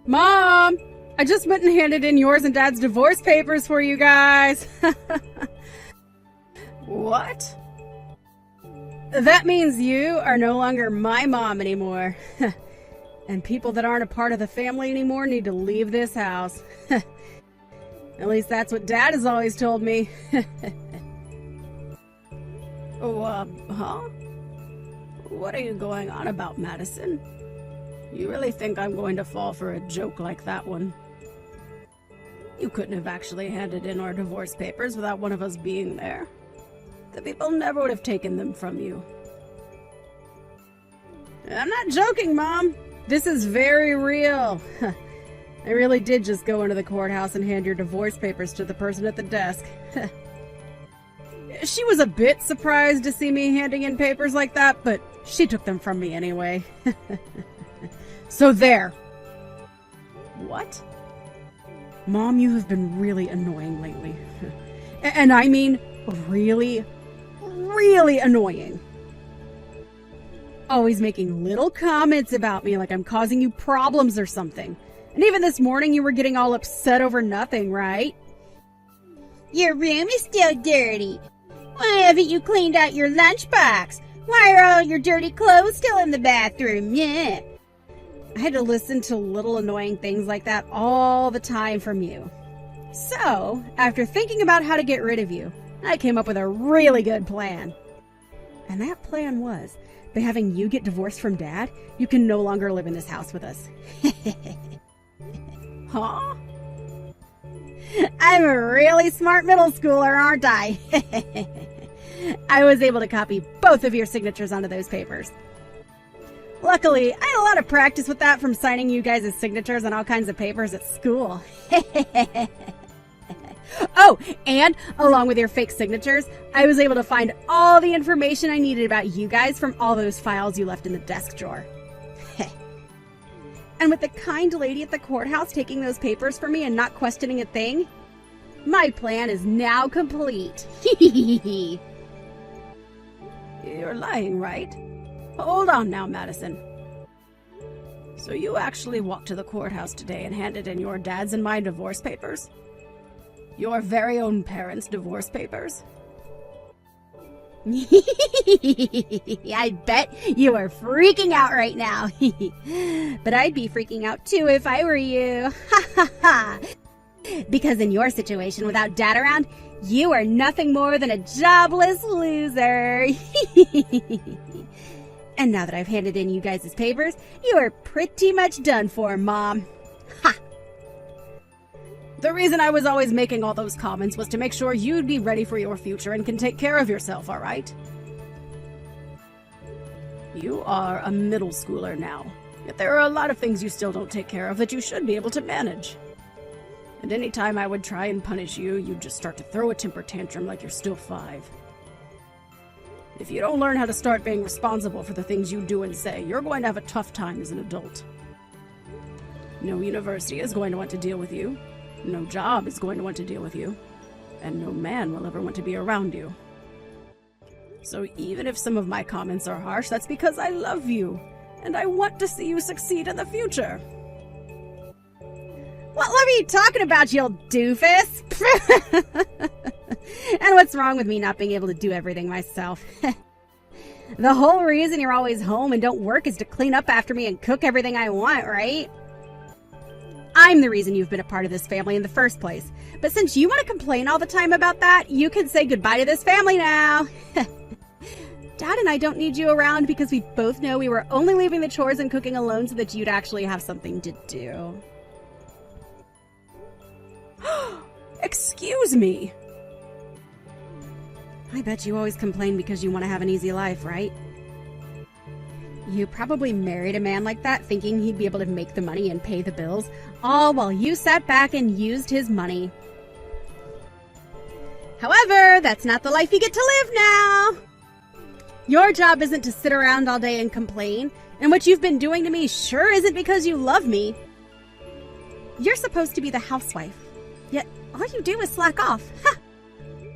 Mom! I just went and handed in yours and Dad's divorce papers for you guys. What? That means you are no longer my mom anymore. And people that aren't a part of the family anymore need to leave this house. At least that's what Dad has always told me. Huh? What are you going on about, Madison? You really think I'm going to fall for a joke like that one? You couldn't have actually handed in our divorce papers without one of us being there. The people never would have taken them from you. I'm not joking, Mom. This is very real. I really did just go into the courthouse and hand your divorce papers to the person at the desk. She was a bit surprised to see me handing in papers like that, but she took them from me anyway. So there. What? Mom, you have been really annoying lately. And I mean really, really annoying. Always making little comments about me like I'm causing you problems or something. And even this morning you were getting all upset over nothing, right? Your room is still dirty. Why haven't you cleaned out your lunchbox? Why are all your dirty clothes still in the bathroom? Yeah. I had to listen to little annoying things like that all the time from you. So, after thinking about how to get rid of you, I came up with a really good plan. And that plan was, by having you get divorced from Dad, you can no longer live in this house with us. Huh? I'm a really smart middle schooler, aren't I? I was able to copy both of your signatures onto those papers. Luckily, I had a lot of practice with that from signing you guys' signatures on all kinds of papers at school. Oh, and along with your fake signatures, I was able to find all the information I needed about you guys from all those files you left in the desk drawer. And with the kind lady at the courthouse taking those papers for me and not questioning a thing, my plan is now complete. You're lying, right? Hold on now, Madison. So you actually walked to the courthouse today and handed in your dad's and my divorce papers? Your very own parents' divorce papers? I bet you are freaking out right now. But I'd be freaking out too if I were you. Because in your situation, without Dad around, you are nothing more than a jobless loser. And now that I've handed in you guys' papers, you are pretty much done for, Mom. Ha! The reason I was always making all those comments was to make sure you'd be ready for your future and can take care of yourself, all right? You are a middle schooler now, yet there are a lot of things you still don't take care of that you should be able to manage. And any time I would try and punish you, you'd just start to throw a temper tantrum like you're still 5. If you don't learn how to start being responsible for the things you do and say, you're going to have a tough time as an adult. No university is going to want to deal with you. No job is going to want to deal with you. And no man will ever want to be around you. So even if some of my comments are harsh, that's because I love you. And I want to see you succeed in the future. What love are you talking about, you old doofus? And what's wrong with me not being able to do everything myself? The whole reason you're always home and don't work is to clean up after me and cook everything I want, right? I'm the reason you've been a part of this family in the first place. But since you want to complain all the time about that, you can say goodbye to this family now. Dad and I don't need you around because we both know we were only leaving the chores and cooking alone so that you'd actually have something to do. Excuse me. I bet you always complain because you want to have an easy life, right? You probably married a man like that thinking he'd be able to make the money and pay the bills, all while you sat back and used his money. However, that's not the life you get to live now. Your job isn't to sit around all day and complain, and what you've been doing to me sure isn't because you love me. You're supposed to be the housewife, yet all you do is slack off. Ha!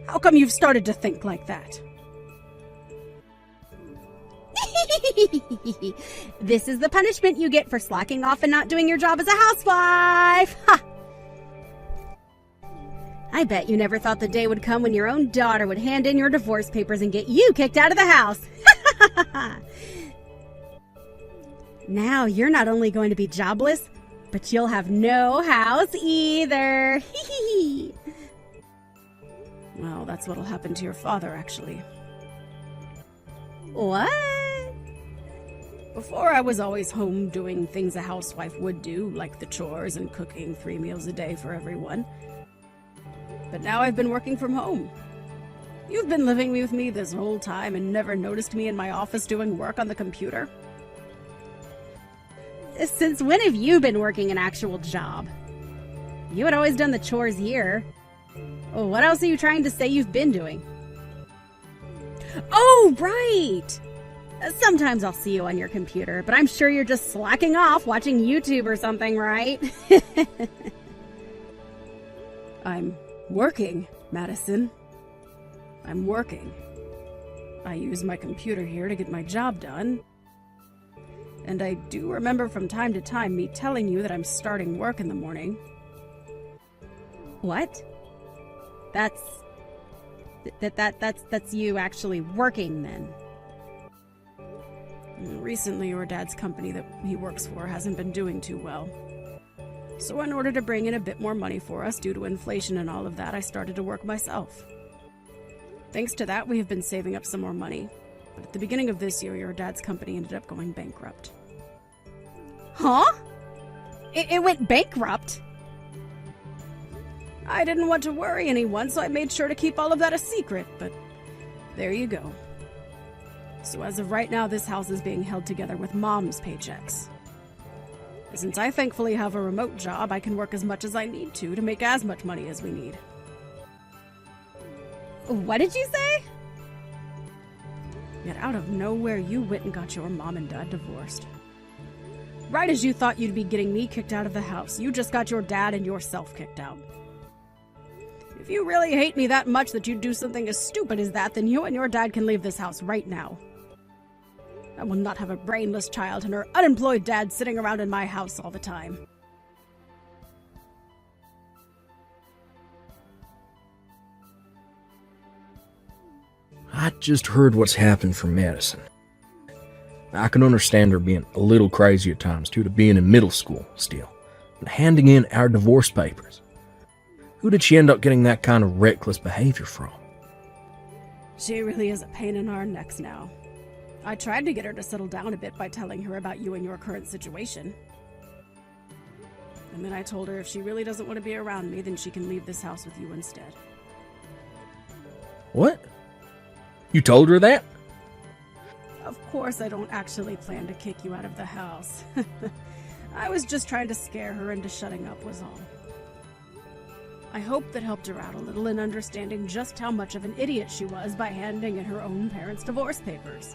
How come you've started to think like that? This is the punishment you get for slacking off and not doing your job as a housewife. Ha! I bet you never thought the day would come when your own daughter would hand in your divorce papers and get you kicked out of the house. Now you're not only going to be jobless, but you'll have no house either. Well, that's what'll happen to your father, actually. What? Before, I was always home doing things a housewife would do, like the chores and cooking 3 meals a day for everyone. But now I've been working from home. You've been living with me this whole time and never noticed me in my office doing work on the computer? Since when have you been working an actual job? You had always done the chores here. Oh, what else are you trying to say you've been doing? Oh, right! Sometimes I'll see you on your computer, but I'm sure you're just slacking off watching YouTube or something, right? I'm working, Madison. I'm working. I use my computer here to get my job done. And I do remember from time to time me telling you that I'm starting work in the morning. What? That's you actually working then. Recently, your dad's company that he works for hasn't been doing too well. So in order to bring in a bit more money for us due to inflation and all of that, I started to work myself. Thanks to that, we have been saving up some more money. But at the beginning of this year, your dad's company ended up going bankrupt. Huh? It went bankrupt? I didn't want to worry anyone, so I made sure to keep all of that a secret, but there you go. So as of right now, this house is being held together with Mom's paychecks. Since I thankfully have a remote job, I can work as much as I need to make as much money as we need. What did you say? Yet out of nowhere, you went and got your mom and dad divorced. Right as you thought you'd be getting me kicked out of the house, you just got your dad and yourself kicked out. If you really hate me that much that you'd do something as stupid as that, then you and your dad can leave this house right now. I will not have a brainless child and her unemployed dad sitting around in my house all the time. I just heard what's happened from Madison. I can understand her being a little crazy at times due to being in middle school still, and handing in our divorce papers. Who did she end up getting that kind of reckless behavior from? She really is a pain in our necks now. I tried to get her to settle down a bit by telling her about you and your current situation. And then I told her if she really doesn't want to be around me, then she can leave this house with you instead. What? You told her that? Of course I don't actually plan to kick you out of the house. I was just trying to scare her into shutting up was all. I hope that helped her out a little in understanding just how much of an idiot she was by handing in her own parents' divorce papers.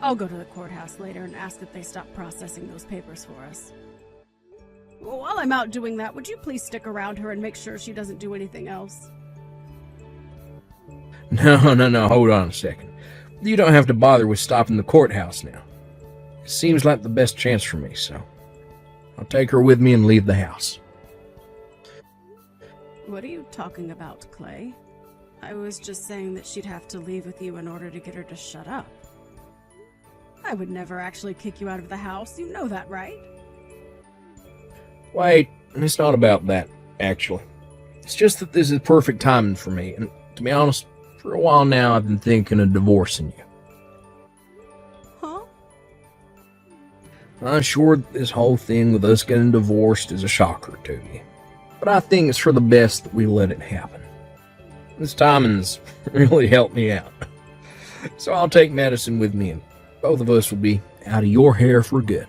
I'll go to the courthouse later and ask that they stop processing those papers for us. Well, while I'm out doing that, would you please stick around her and make sure she doesn't do anything else? No, hold on a second. You don't have to bother with stopping the courthouse now. It seems like the best chance for me, so I'll take her with me and leave the house. What are you talking about, Clay? I was just saying that she'd have to leave with you in order to get her to shut up. I would never actually kick you out of the house, you know that, right? Wait, it's not about that, actually. It's just that this is perfect timing for me, and to be honest, for a while now I've been thinking of divorcing you. Huh? I'm sure this whole thing with us getting divorced is a shocker to you, but I think it's for the best that we let it happen. This timing's really helped me out. So I'll take Madison with me, and both of us will be out of your hair for good.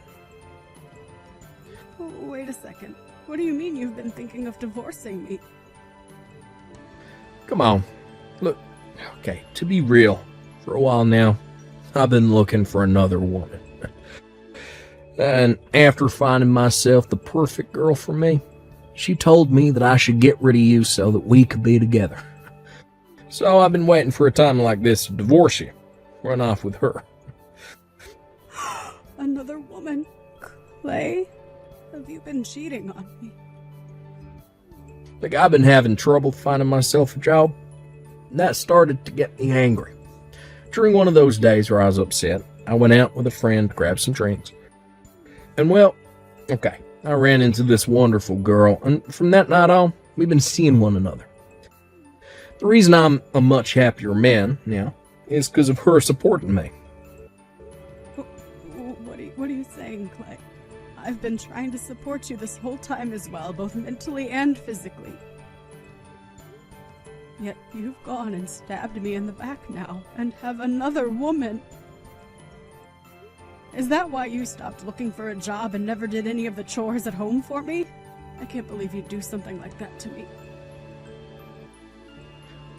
Wait a second. What do you mean you've been thinking of divorcing me? Come on. Look, okay, to be real, for a while now, I've been looking for another woman. And after finding myself the perfect girl for me, she told me that I should get rid of you so that we could be together. So I've been waiting for a time like this to divorce you, run off with her. woman. Clay, have you been cheating on me? Like, I've been having trouble finding myself a job, and that started to get me angry. During one of those days where I was upset, I went out with a friend to grab some drinks. And well, okay, I ran into this wonderful girl, and from that night on, we've been seeing one another. The reason I'm a much happier man now is because of her supporting me. What are you saying, Clay? I've been trying to support you this whole time as well, both mentally and physically. Yet you've gone and stabbed me in the back now, and have another woman. Is that why you stopped looking for a job and never did any of the chores at home for me? I can't believe you'd do something like that to me.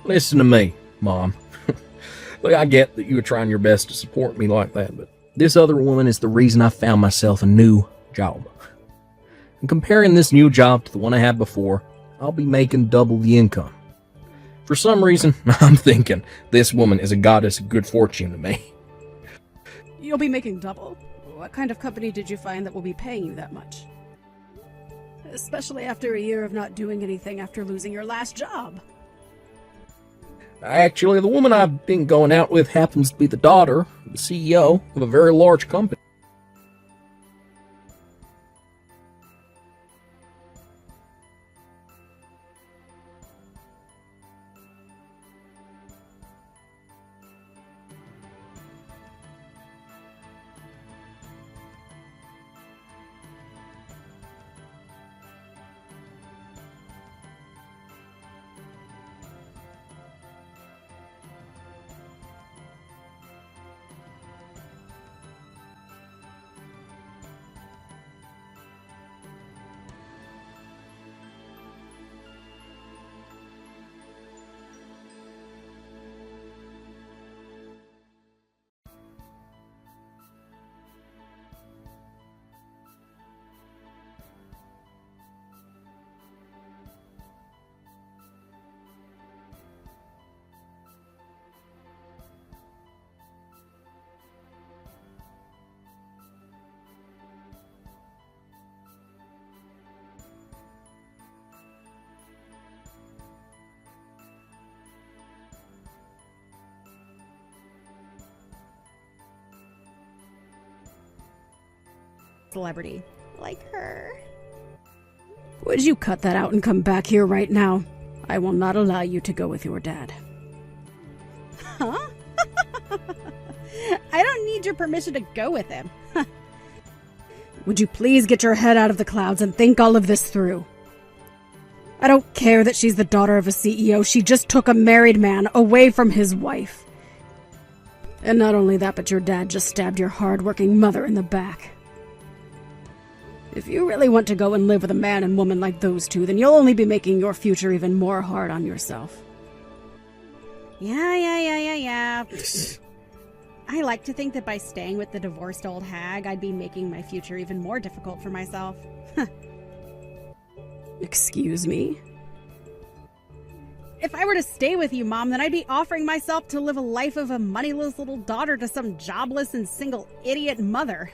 Listen to me, Mom. Look, I get that you were trying your best to support me like that, but this other woman is the reason I found myself a new job. And comparing this new job to the one I had before, I'll be making double the income. For some reason, I'm thinking this woman is a goddess of good fortune to me. You'll be making double? What kind of company did you find that will be paying you that much? Especially after a year of not doing anything after losing your last job. Actually, the woman I've been going out with happens to be the daughter of the CEO of a very large company. Celebrity like her. Would you cut that out and come back here right now? I will not allow you to go with your dad. Huh? I don't need your permission to go with him. Would you please get your head out of the clouds and think all of this through? I don't care that she's the daughter of a CEO. She just took a married man away from his wife. And not only that, but your dad just stabbed your hard-working mother in the back. If you really want to go and live with a man and woman like those two, then you'll only be making your future even more hard on yourself. Yeah. I like to think that by staying with the divorced old hag, I'd be making my future even more difficult for myself. Excuse me? If I were to stay with you, Mom, then I'd be offering myself to live a life of a moneyless little daughter to some jobless and single idiot mother.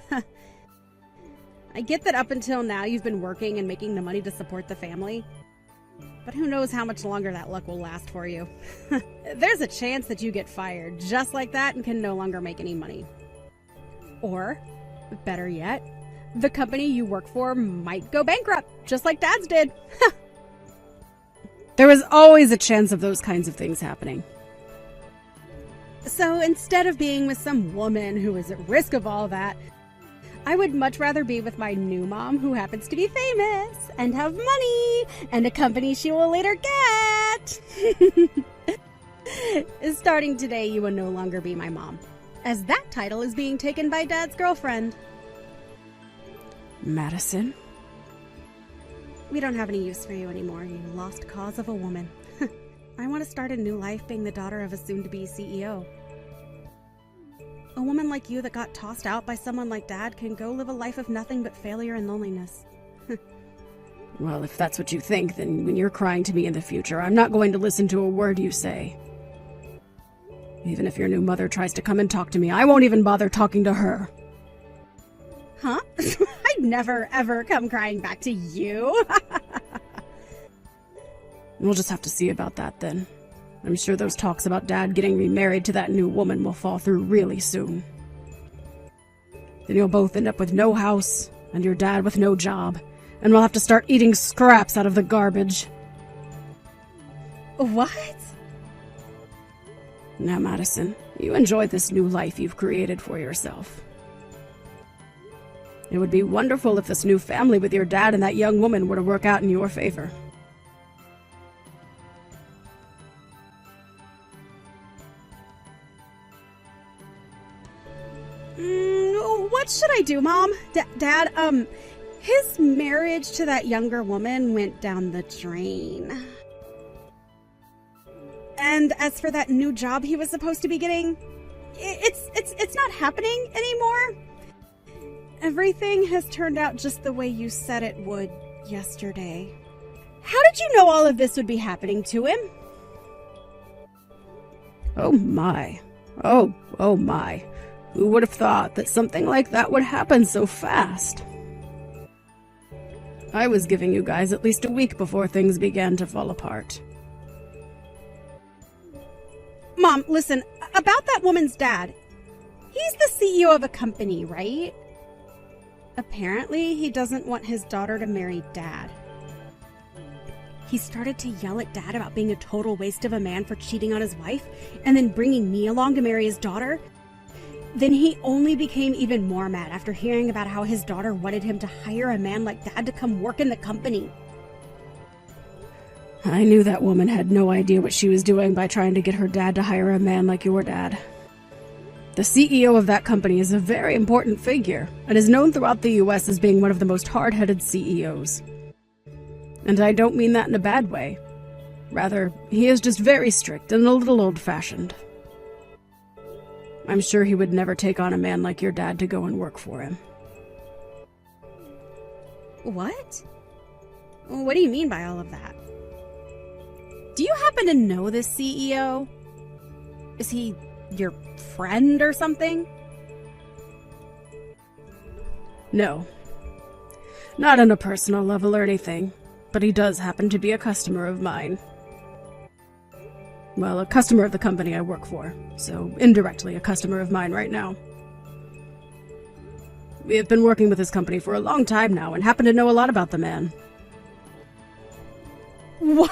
I get that up until now you've been working and making the money to support the family. But who knows how much longer that luck will last for you. There's a chance that you get fired just like that and can no longer make any money. Or, better yet, the company you work for might go bankrupt, just like Dad's did. There is always a chance of those kinds of things happening. So instead of being with some woman who is at risk of all that, I would much rather be with my new mom, who happens to be famous and have money and a company she will later get. Starting today, you will no longer be my mom, as that title is being taken by Dad's girlfriend. Madison? We don't have any use for you anymore, you lost cause of a woman. I want to start a new life being the daughter of a soon-to-be CEO. A woman like you that got tossed out by someone like Dad can go live a life of nothing but failure and loneliness. Well, if that's what you think, then when you're crying to me in the future, I'm not going to listen to a word you say. Even if your new mother tries to come and talk to me, I won't even bother talking to her. Huh? I'd never, ever come crying back to you. We'll just have to see about that then. I'm sure those talks about Dad getting remarried to that new woman will fall through really soon. Then you'll both end up with no house, and your dad with no job, and we'll have to start eating scraps out of the garbage. What? Now, Madison, you enjoy this new life you've created for yourself. It would be wonderful if this new family with your dad and that young woman were to work out in your favor. What should I do, Mom? Dad, his marriage to that younger woman went down the drain. And as for that new job he was supposed to be getting, it's not happening anymore. Everything has turned out just the way you said it would yesterday. How did you know all of this would be happening to him? Oh my. Oh my. Who would have thought that something like that would happen so fast? I was giving you guys at least a week before things began to fall apart. Mom, listen, about that woman's dad. He's the CEO of a company, right? Apparently, he doesn't want his daughter to marry Dad. He started to yell at Dad about being a total waste of a man for cheating on his wife, and then bringing me along to marry his daughter. Then he only became even more mad after hearing about how his daughter wanted him to hire a man like Dad to come work in the company. I knew that woman had no idea what she was doing by trying to get her dad to hire a man like your dad. The CEO of that company is a very important figure, and is known throughout the US as being one of the most hard-headed CEOs. And I don't mean that in a bad way. Rather, he is just very strict and a little old-fashioned. I'm sure he would never take on a man like your dad to go and work for him. What? What do you mean by all of that? Do you happen to know this CEO? Is he your friend or something? No. Not on a personal level or anything, but he does happen to be a customer of mine. Well, a customer of the company I work for, so indirectly a customer of mine right now. We have been working with this company for a long time now and happen to know a lot about the man. What?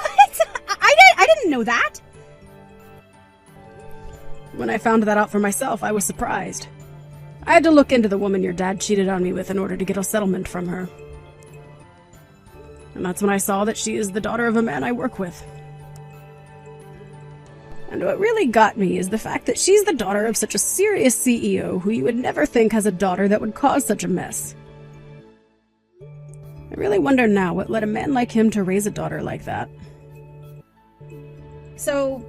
I didn't know that. When I found that out for myself, I was surprised. I had to look into the woman your dad cheated on me with in order to get a settlement from her. And that's when I saw that she is the daughter of a man I work with. And what really got me is the fact that she's the daughter of such a serious CEO who you would never think has a daughter that would cause such a mess. I really wonder now what led a man like him to raise a daughter like that. So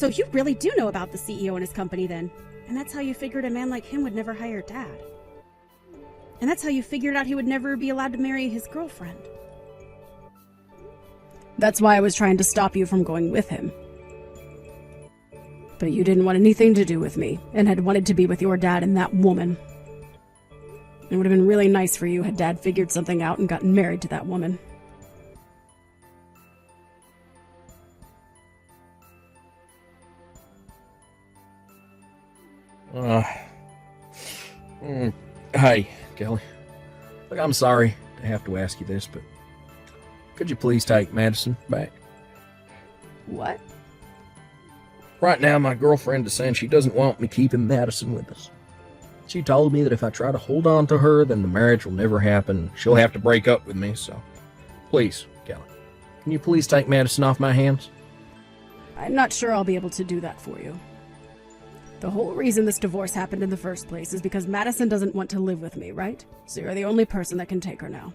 you really do know about the CEO and his company then? And that's how you figured a man like him would never hire Dad? And that's how you figured out he would never be allowed to marry his girlfriend? That's why I was trying to stop you from going with him. But you didn't want anything to do with me, and had wanted to be with your dad and that woman. It would have been really nice for you had Dad figured something out and gotten married to that woman. Hey, Kelly. Look, I'm sorry to have to ask you this, but could you please take Madison back? What? Right now, my girlfriend is saying she doesn't want me keeping Madison with us. She told me that if I try to hold on to her, then the marriage will never happen. She'll have to break up with me, so please, Kelly, can you please take Madison off my hands? I'm not sure I'll be able to do that for you. The whole reason this divorce happened in the first place is because Madison doesn't want to live with me, right? So you're the only person that can take her now.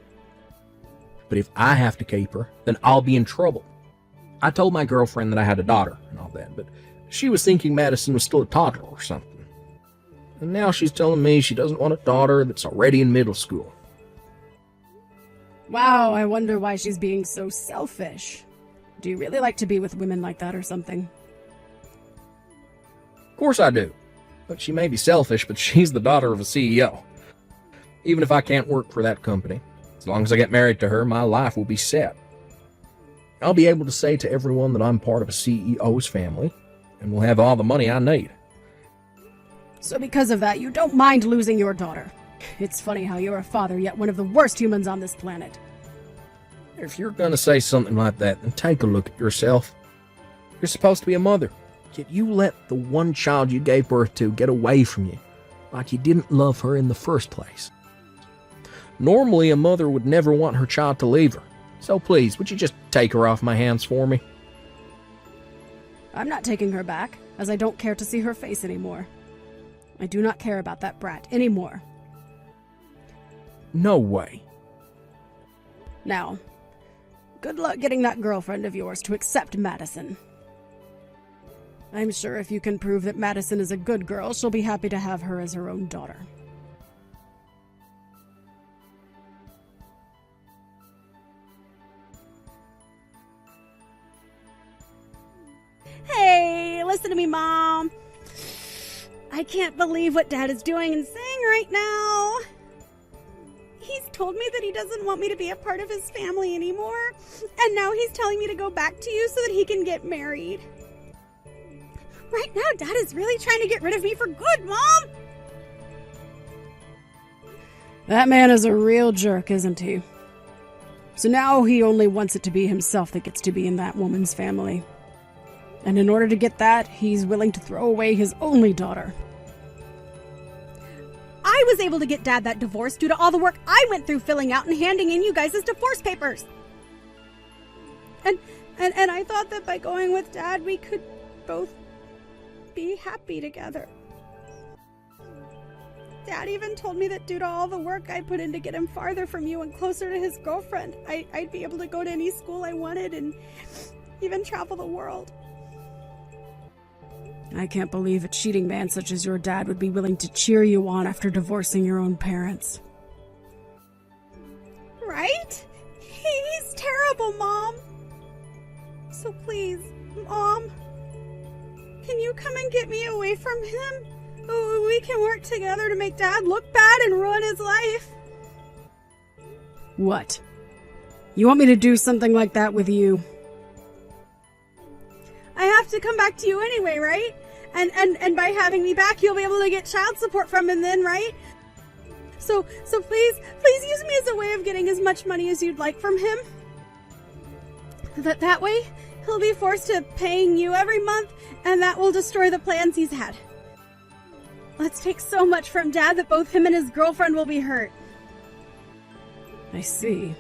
But if I have to keep her, then I'll be in trouble. I told my girlfriend that I had a daughter and all that, but she was thinking Madison was still a toddler or something. And now she's telling me she doesn't want a daughter that's already in middle school. Wow, I wonder why she's being so selfish. Do you really like to be with women like that or something? Of course I do. But she may be selfish, but she's the daughter of a CEO. Even if I can't work for that company, as long as I get married to her, my life will be set. I'll be able to say to everyone that I'm part of a CEO's family, and will have all the money I need. So because of that, you don't mind losing your daughter. It's funny how you're a father, yet one of the worst humans on this planet. If you're gonna say something like that, then take a look at yourself. You're supposed to be a mother, yet you let the one child you gave birth to get away from you, like you didn't love her in the first place. Normally, a mother would never want her child to leave her, so please, would you just take her off my hands for me? I'm not taking her back, as I don't care to see her face anymore. I do not care about that brat anymore. No way. Now, good luck getting that girlfriend of yours to accept Madison. I'm sure if you can prove that Madison is a good girl, she'll be happy to have her as her own daughter. Hey, listen to me, Mom. I can't believe what Dad is doing and saying right now. He's told me that he doesn't want me to be a part of his family anymore, and now he's telling me to go back to you so that he can get married. Right now, Dad is really trying to get rid of me for good, Mom! That man is a real jerk, isn't he? So now he only wants it to be himself that gets to be in that woman's family. And in order to get that, he's willing to throw away his only daughter. I was able to get Dad that divorce due to all the work I went through filling out and handing in you guys' divorce papers. And I thought that by going with Dad, we could both be happy together. Dad even told me that due to all the work I put in to get him farther from you and closer to his girlfriend, I'd be able to go to any school I wanted and even travel the world. I can't believe a cheating man such as your dad would be willing to cheer you on after divorcing your own parents. Right? He's terrible, Mom. So please, Mom, can you come and get me away from him? Oh, we can work together to make Dad look bad and ruin his life. What? You want me to do something like that with you? I have to come back to you anyway, right? And by having me back, you'll be able to get child support from him then, right? So please use me as a way of getting as much money as you'd like from him. That way, he'll be forced to paying you every month, and that will destroy the plans he's had. Let's take so much from Dad that both him and his girlfriend will be hurt. I see.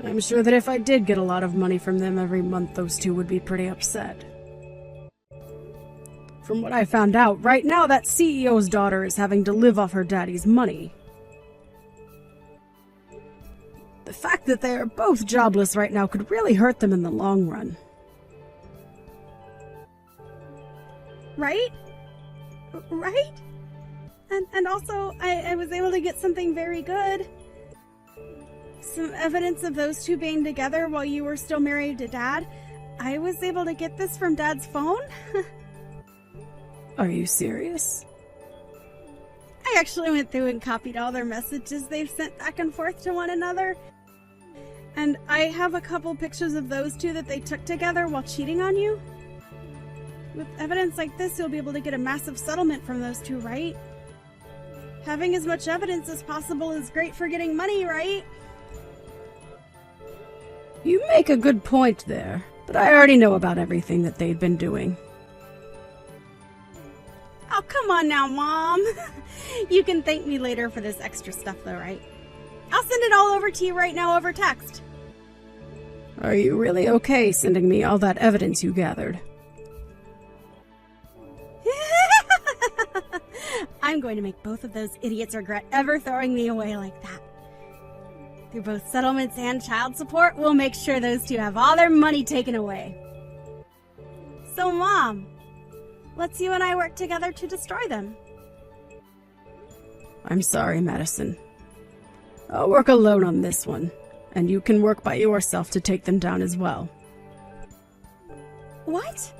I'm sure that if I did get a lot of money from them every month, those two would be pretty upset. From what I found out, right now that CEO's daughter is having to live off her daddy's money. The fact that they are both jobless right now could really hurt them in the long run. Right? Right? And also, I was able to get something very good. Some evidence of those two being together while you were still married to Dad. I was able to get this from Dad's phone. Are you serious? I actually went through and copied all their messages they've sent back and forth to one another. And I have a couple pictures of those two that they took together while cheating on you. With evidence like this, you'll be able to get a massive settlement from those two, right? Having as much evidence as possible is great for getting money, right? You make a good point there, but I already know about everything that they've been doing. Oh, come on now, Mom. You can thank me later for this extra stuff, though, right? I'll send it all over to you right now over text. Are you really okay sending me all that evidence you gathered? I'm going to make both of those idiots regret ever throwing me away like that. Through both settlements and child support, we'll make sure those two have all their money taken away. So, Mom, let's you and I work together to destroy them. I'm sorry, Madison. I'll work alone on this one, and you can work by yourself to take them down as well. What?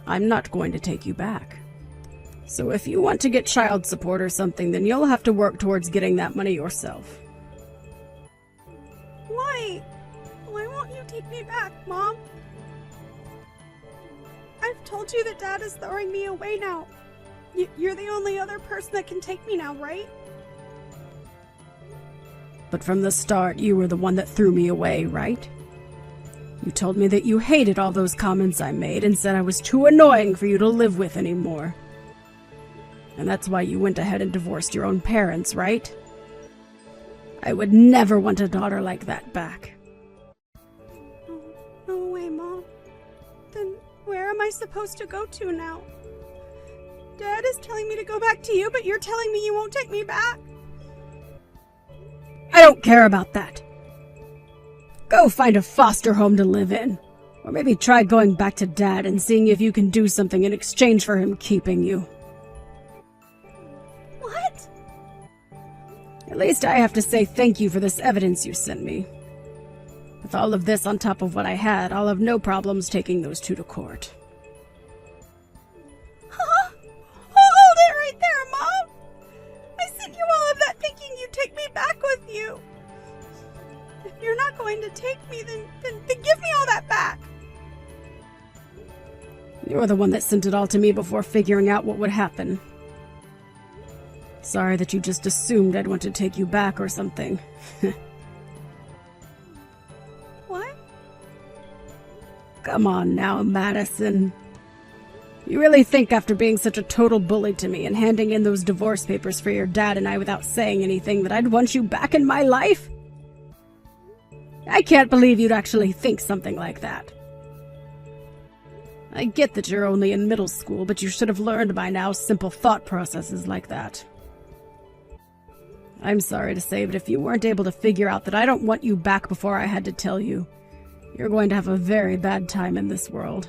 I'm not going to take you back. So if you want to get child support or something, then you'll have to work towards getting that money yourself. Why? Why won't you take me back, Mom? I've told you that Dad is throwing me away now. You're the only other person that can take me now, right? But from the start, you were the one that threw me away, right? You told me that you hated all those comments I made and said I was too annoying for you to live with anymore. And that's why you went ahead and divorced your own parents, right? I would never want a daughter like that back. No way, Mom. Then where am I supposed to go to now? Dad is telling me to go back to you, but you're telling me you won't take me back. I don't care about that. Go find a foster home to live in. Or maybe try going back to Dad and seeing if you can do something in exchange for him keeping you. What? At least I have to say thank you for this evidence you sent me. With all of this on top of what I had, I'll have no problems taking those two to court. Huh? Hold it right there, Mom! I sent you all of that thinking you'd take me back with you. If you're not going to take me, then give me all that back. You're the one that sent it all to me before figuring out what would happen. Sorry that you just assumed I'd want to take you back or something. What? Come on now, Madison. You really think after being such a total bully to me and handing in those divorce papers for your dad and I without saying anything that I'd want you back in my life? I can't believe you'd actually think something like that. I get that you're only in middle school, but you should have learned by now simple thought processes like that. I'm sorry to say, but if you weren't able to figure out that I don't want you back before I had to tell you, you're going to have a very bad time in this world.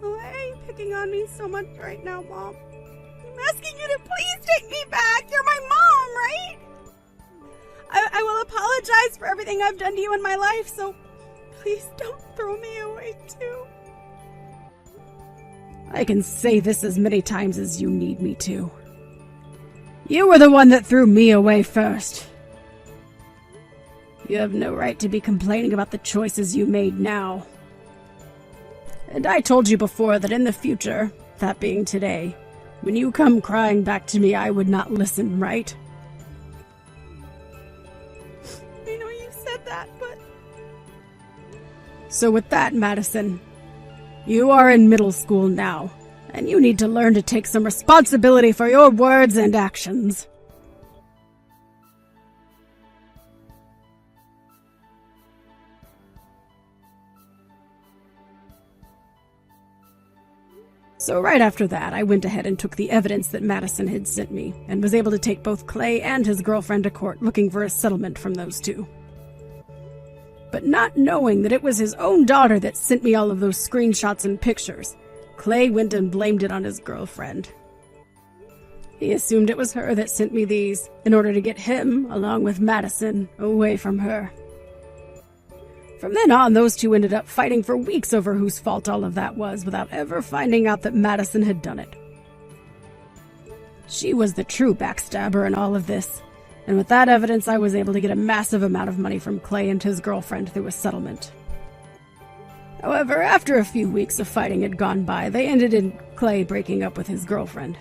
Why are you picking on me so much right now, Mom? I'm asking you to please take me back. You're my mom, right? I will apologize for everything I've done to you in my life, so please don't throw me away too. I can say this as many times as you need me to. You were the one that threw me away first. You have no right to be complaining about the choices you made now. And I told you before that in the future, that being today, when you come crying back to me, I would not listen, right? I know you said that, but... So with that, Madison, you are in middle school now, and you need to learn to take some responsibility for your words and actions. So right after that, I went ahead and took the evidence that Madison had sent me, and was able to take both Clay and his girlfriend to court looking for a settlement from those two. But not knowing that it was his own daughter that sent me all of those screenshots and pictures, Clay went and blamed it on his girlfriend. He assumed it was her that sent me these, in order to get him, along with Madison, away from her. From then on, those two ended up fighting for weeks over whose fault all of that was, without ever finding out that Madison had done it. She was the true backstabber in all of this, and with that evidence I was able to get a massive amount of money from Clay and his girlfriend through a settlement. However, after a few weeks of fighting had gone by, they ended in Clay breaking up with his girlfriend,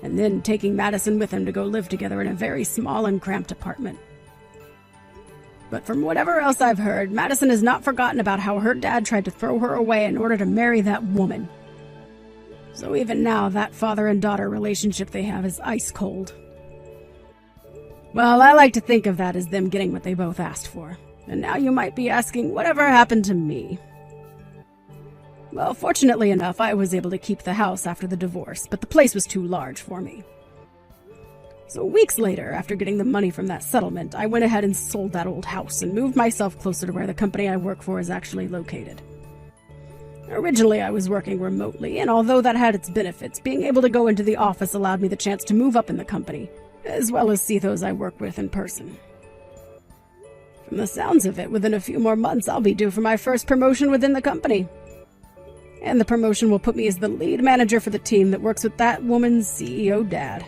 and then taking Madison with him to go live together in a very small and cramped apartment. But from whatever else I've heard, Madison has not forgotten about how her dad tried to throw her away in order to marry that woman. So even now, that father and daughter relationship they have is ice cold. Well, I like to think of that as them getting what they both asked for. And now you might be asking, whatever happened to me? Well, fortunately enough, I was able to keep the house after the divorce, but the place was too large for me. So weeks later, after getting the money from that settlement, I went ahead and sold that old house and moved myself closer to where the company I work for is actually located. Originally, I was working remotely, and although that had its benefits, being able to go into the office allowed me the chance to move up in the company, as well as see those I work with in person. From the sounds of it, within a few more months, I'll be due for my first promotion within the company. And the promotion will put me as the lead manager for the team that works with that woman's CEO dad.